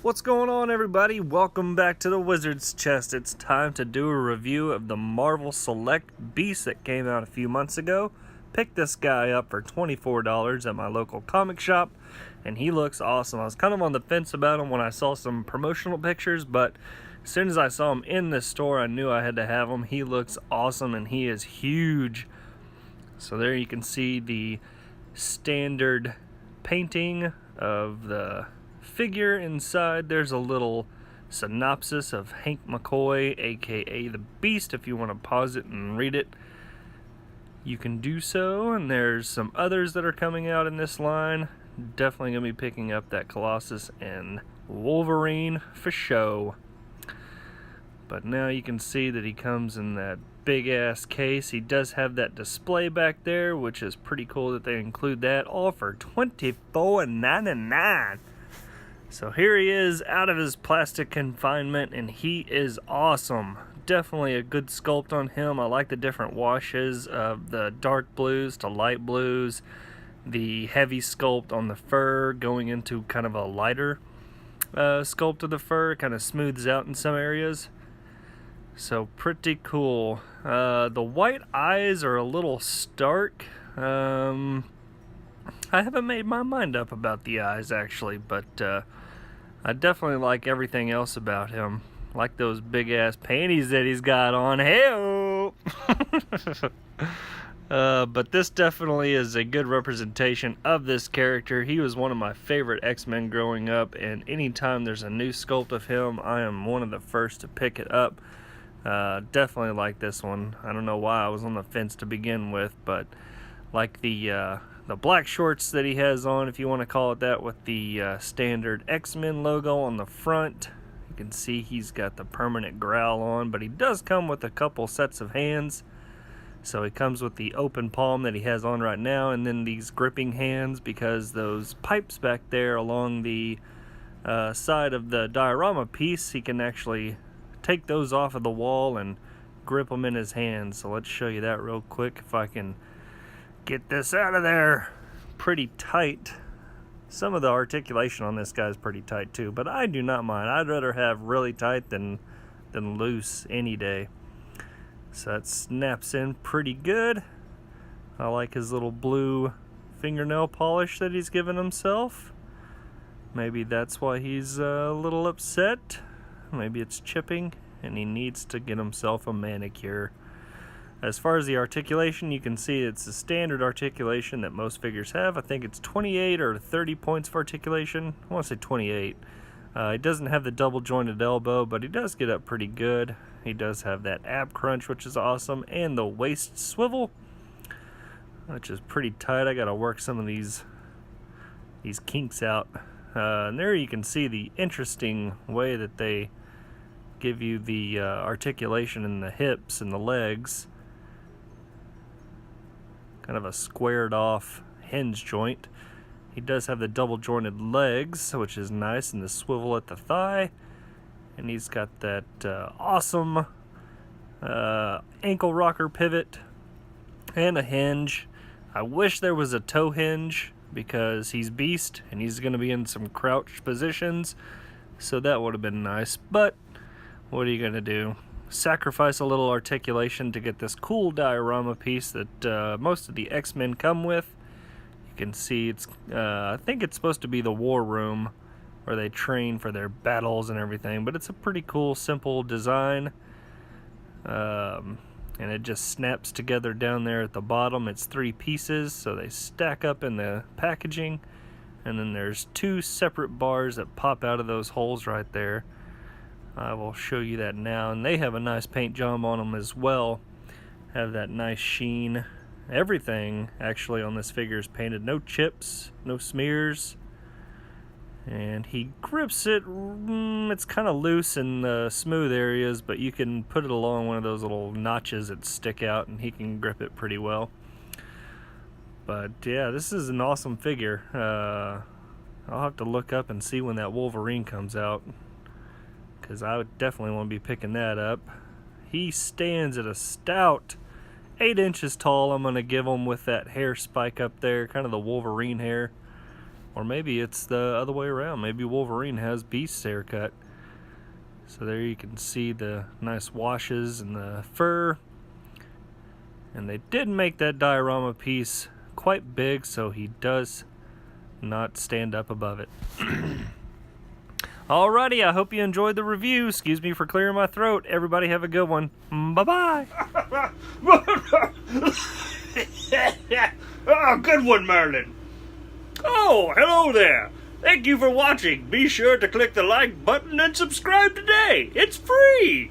What's going on, everybody? Welcome back to the Wizard's Chest. It's time to do a review of the Marvel Select Beast that came out a few months ago. Picked this guy up for $24 at my local comic shop, and he looks awesome. I was kind of on the fence about him when I saw some promotional pictures, but as soon as I saw him in this store, I knew I had to have him. He looks awesome, and he is huge. So there you can see the standard painting of the figure. Inside there's a little synopsis of Hank McCoy, aka the Beast. If you want to pause it and read it, you can do so. And there's some others that are coming out in this line. Definitely gonna be picking up that Colossus and Wolverine for show. But now you can see that he comes in that big ass case. He does have that display back there, which is pretty cool that they include that, all for $24.99. So here he is out of his plastic confinement, and he is awesome. Definitely a good sculpt on him. I like the different washes of the dark blues to light blues, the heavy sculpt on the fur going into kind of a lighter sculpt of the fur. Kind of smooths out in some areas. So pretty cool. The white eyes are a little stark. I haven't made my mind up about the eyes actually, but I definitely like everything else about him. Like those big ass panties that he's got on. Hey-o! But this definitely is a good representation of this character. He was one of my favorite X-Men growing up, and anytime there's a new sculpt of him, I am one of the first to pick it up. Definitely like this one. I don't know why I was on the fence to begin with, but like the black shorts that he has on, if you want to call it that, with the standard X-Men logo on the front. You can see he's got the permanent growl on, but he does come with a couple sets of hands. So he comes with the open palm that he has on right now, and then these gripping hands, because those pipes back there along the side of the diorama piece, he can actually take those off of the wall and grip them in his hands. So let's show you that real quick if I can get this out of there. Pretty tight. Some of the articulation on this guy is pretty tight too, but I do not mind. I'd rather have really tight than loose any day. So that snaps in pretty good. I like his little blue fingernail polish that he's given himself. Maybe that's why he's a little upset. Maybe it's chipping and he needs to get himself a manicure. As far as the articulation, you can see it's a standard articulation that most figures have. I think it's 28 or 30 points of articulation. I want to say 28. He doesn't have the double jointed elbow, but he does get up pretty good. He does have that ab crunch, which is awesome, and the waist swivel, which is pretty tight. I gotta work some of these kinks out. And there you can see the interesting way that they give you the articulation in the hips and the legs. Kind of a squared off hinge joint. He does have the double jointed legs, which is nice, and the swivel at the thigh. And he's got that awesome ankle rocker pivot and a hinge. I wish there was a toe hinge, because he's Beast and he's going to be in some crouch positions, so that would have been nice. But what are you going to do? Sacrifice a little articulation to get this cool diorama piece that most of the X-Men come with. You can see it's I think it's supposed to be the war room where they train for their battles and everything, but it's a pretty cool, simple design. And it just snaps together down there at the bottom. It's 3 pieces, so they stack up in the packaging, and then there's 2 separate bars that pop out of those holes right there. I will show you that now, and they have a nice paint job on them as well. Have that nice sheen. Everything actually on this figure is painted. No chips, no smears. And he grips it. It's kind of loose in the smooth areas, but you can put it along one of those little notches that stick out, and he can grip it pretty well. But yeah, this is an awesome figure. I'll have to look up and see when that Wolverine comes out, because I would definitely want to be picking that up. He stands at a stout 8 inches tall. I'm going to give him with that hair spike up there, kind of the Wolverine hair. Or maybe it's the other way around. Maybe Wolverine has Beast's haircut. So there you can see the nice washes and the fur. And they did make that diorama piece quite big, so he does not stand up above it. Alrighty, I hope you enjoyed the review. Excuse me for clearing my throat. Everybody have a good one. Bye-bye. Oh, good one, Merlin. Oh, hello there. Thank you for watching. Be sure to click the like button and subscribe today. It's free.